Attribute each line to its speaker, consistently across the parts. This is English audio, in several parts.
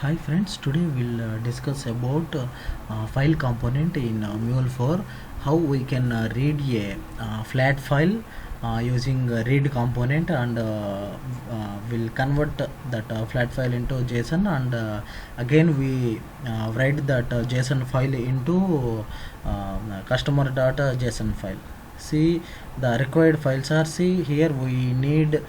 Speaker 1: Hi friends, today we'll discuss about file component in Mule 4, how we can read a flat file using read component, and we'll convert that flat file into JSON, and again we write that JSON file into customer data JSON file. See, the required files are, see here we need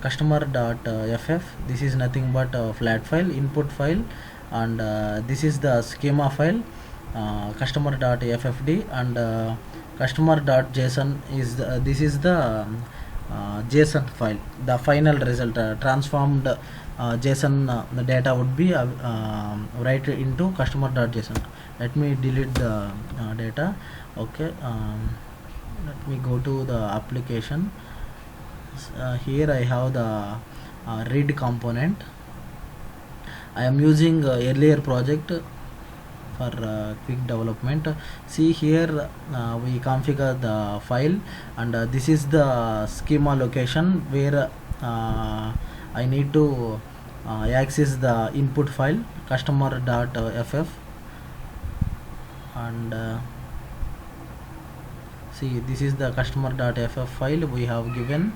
Speaker 1: customer.ff. This is nothing but a flat file, input file, and this is the schema file, customer.ffd, and customer.json is this is the JSON file. The final result transformed JSON the data would be write into customer.json. Let me delete the data. Okay. Let me go to the application. Here I have the read component. I am using earlier project for quick development. See here we configure the file, and this is the schema location where I need to access the input file customer.ff, and see, this is the customer.ff file we have given,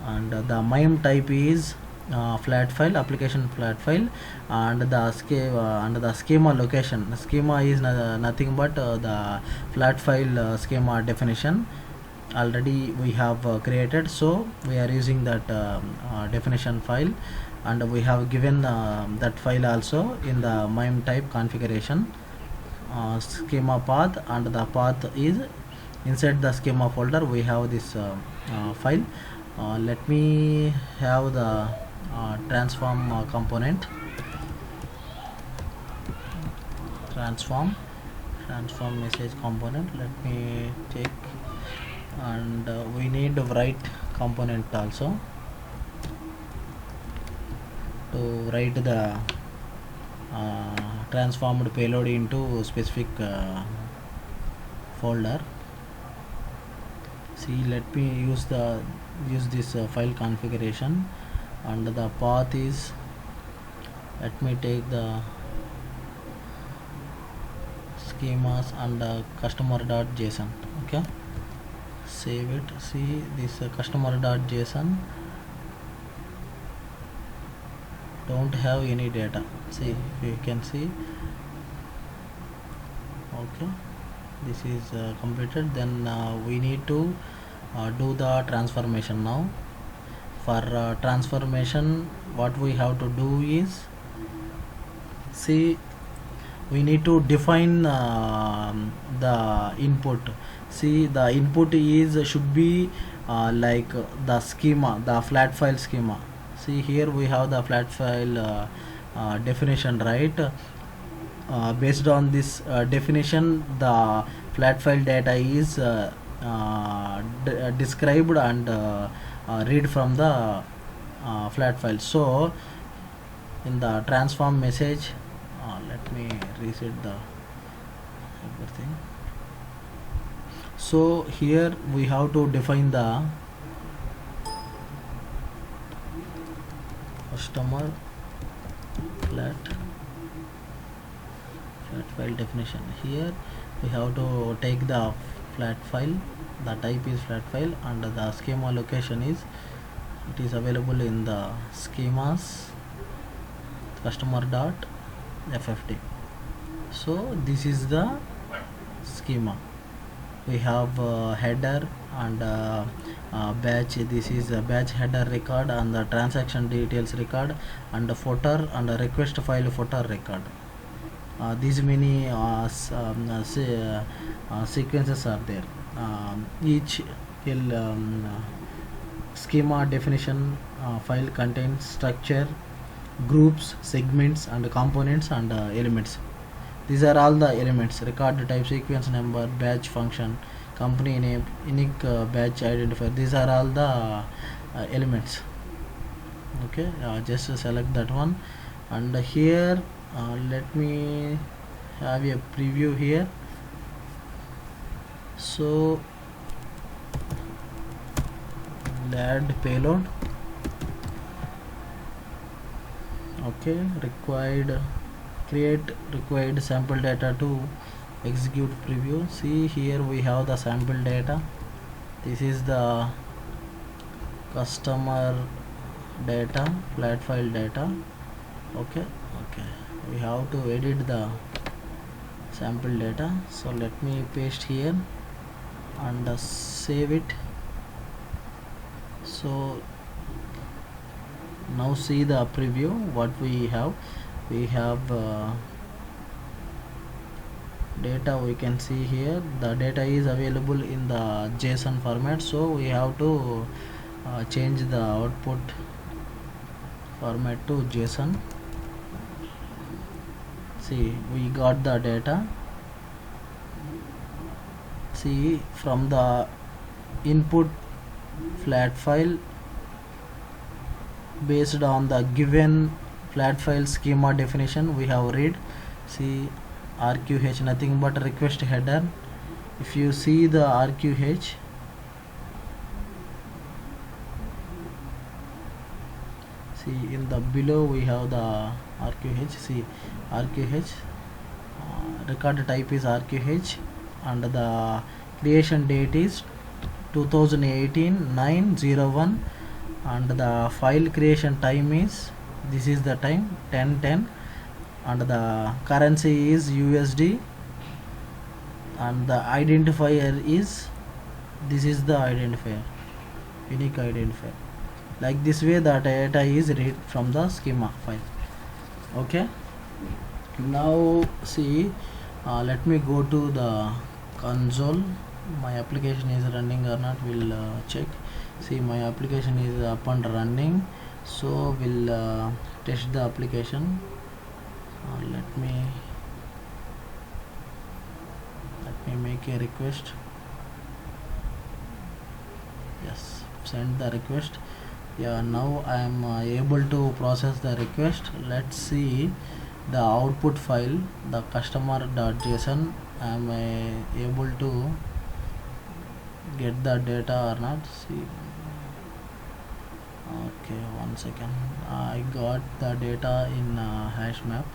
Speaker 1: and the MIME type is flat file, application flat file, and the schema location. The schema is nothing but the flat file schema definition already we have created, so we are using that definition file, and we have given that file also in the MIME type configuration schema path, and the path is inside the schema folder. We have this file. Let me have the transform component, transform message component. Let me check, and we need write component also to write the transformed payload into specific folder. See, let me use this file configuration, and the path is, let me take the schemas and customer.json. okay, save it. See, this customer.json don't have any data. See, you can see. Okay, this is completed. Then we need to do the transformation now. For transformation, what we have to do is, see, we need to define the input. See, the input is should be like the schema, the flat file schema. See, here we have the flat file definition, right? Based on this definition, the flat file data is described and read from the flat file. So in the transform message, let me reset the everything. So here we have to define the customer flat file definition. Here we have to take the flat file, the type is flat file, and the schema location is, it is available in the schemas customer.ffd. so this is the schema. We have header and batch. This is a batch header record, and the transaction details record, and the footer and the request file footer record. These many sequences are there. Each schema definition file contains structure, groups, segments, and components, and elements. These are all the elements: record type, sequence number, batch function, company name, unique batch identifier. These are all the elements. Okay, just select that one, and here let me have a preview here. So add payload. Okay, required create required sample data to execute preview. See here we have the sample data. This is the customer data, flat file data. Okay, okay, we have to edit the sample data, so let me paste here and save it. So now see the preview. What we have data. We can see here the data is available in the JSON format, so we have to change the output format to JSON. See, we got the data. See, from the input flat file, based on the given flat file schema definition, we have read. See, RQH nothing but request header. If you see the RQH, see in the below we have the RQH. See, RQH record type is RQH and the creation date is 2018-9/01 and the file creation time is, this is the time 10:10 and the currency is USD and the identifier is, this is the identifier, unique identifier. Like this way the data is read from the schema file. Okay, now see, let me go to the console. My application is running or not, we'll check. See, my application is up and running, so we'll test the application. Let me make a request. Yes, send the request. Yeah, now I am able to process the request. Let's see the output file, the customer.json. I am able to get the data or not. See, okay, 1 second. I got the data in hash map.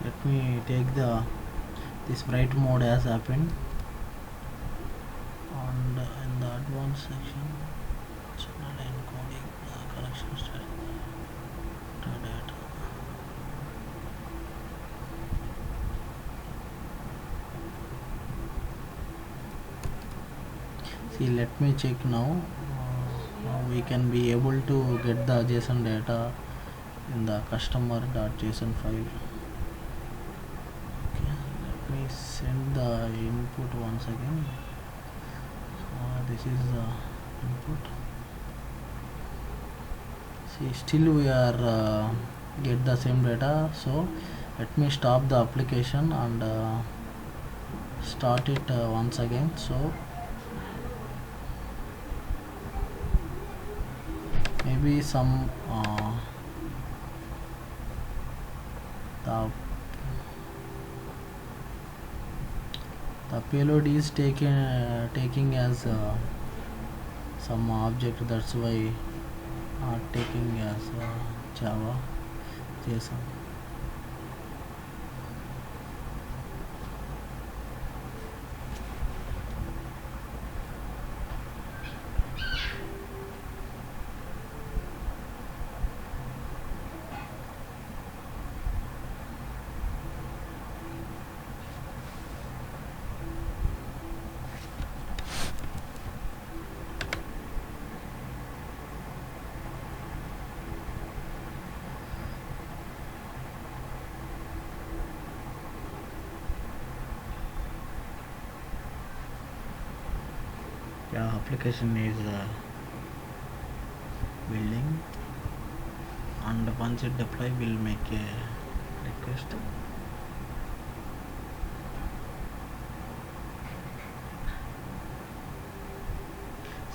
Speaker 1: Let me take this bright mode as happened, and in the advanced section, channel encoding, connection state, data. See, let me check now. Now we can be able to get the JSON data in the customer.json file. Send the input once again. This is the input. See, still we are get the same data, so let me stop the application and start it once again. So maybe some the payload is taking as some object, that's why taking as Java JSON. Yeah, application is building, and once it deploy, we'll make a request.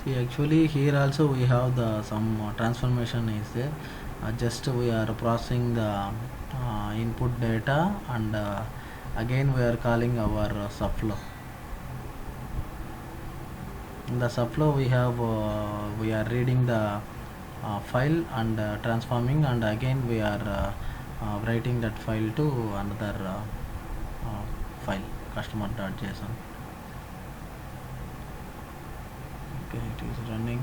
Speaker 1: See, actually here also we have the some transformation is there. Just we are processing the input data, and again we are calling our subflow. In the subflow we have we are reading the file and transforming, and again we are writing that file to another file, customer.json. Okay, it is running.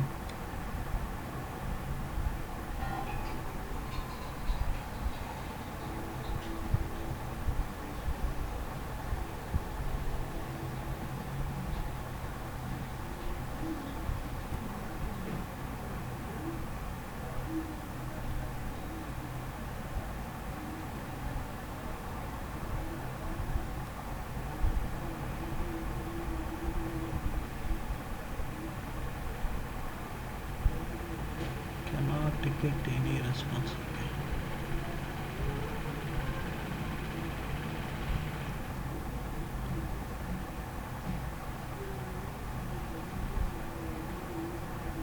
Speaker 1: Cannot get any response. Okay.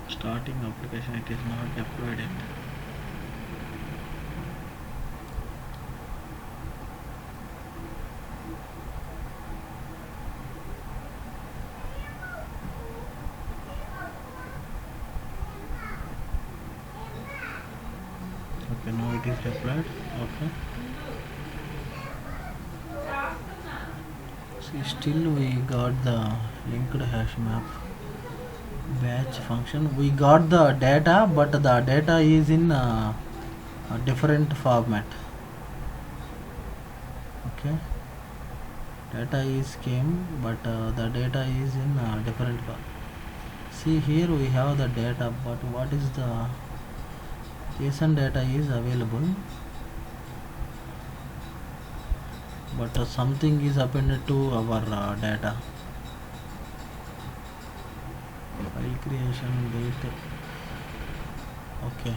Speaker 1: Starting application, it is not deployed yet. Okay, now it is deployed. Okay. See, still we got the linked hash map batch function. We got the data, but the data is in a different format. Okay, data is came, but the data is in different format. See, here we have the data, but what is the JSON data is available, but something is appended to our data. File creation date. Okay.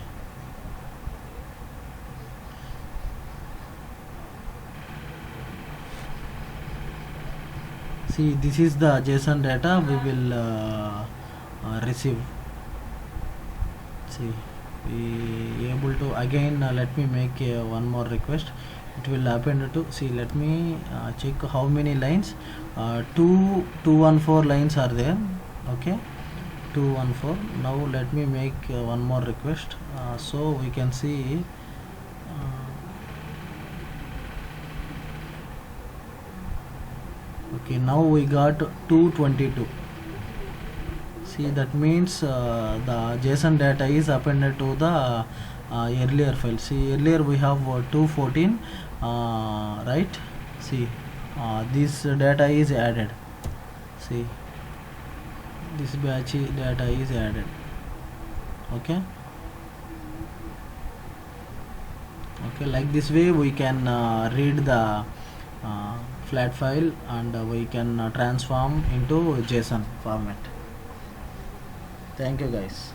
Speaker 1: See, this is the JSON data we will receive. See, we able to again let me make one more request. It will append to, see, let me check how many lines. 214 lines are there. Okay, 214. Now let me make one more request so we can see. Okay, now we got 222. See, that means the JSON data is appended to the earlier file. See, earlier we have 214, right? See, this data is added. See, this batch data is added. Okay. Okay, like this way we can read the flat file, and we can transform into JSON format. Thank you guys.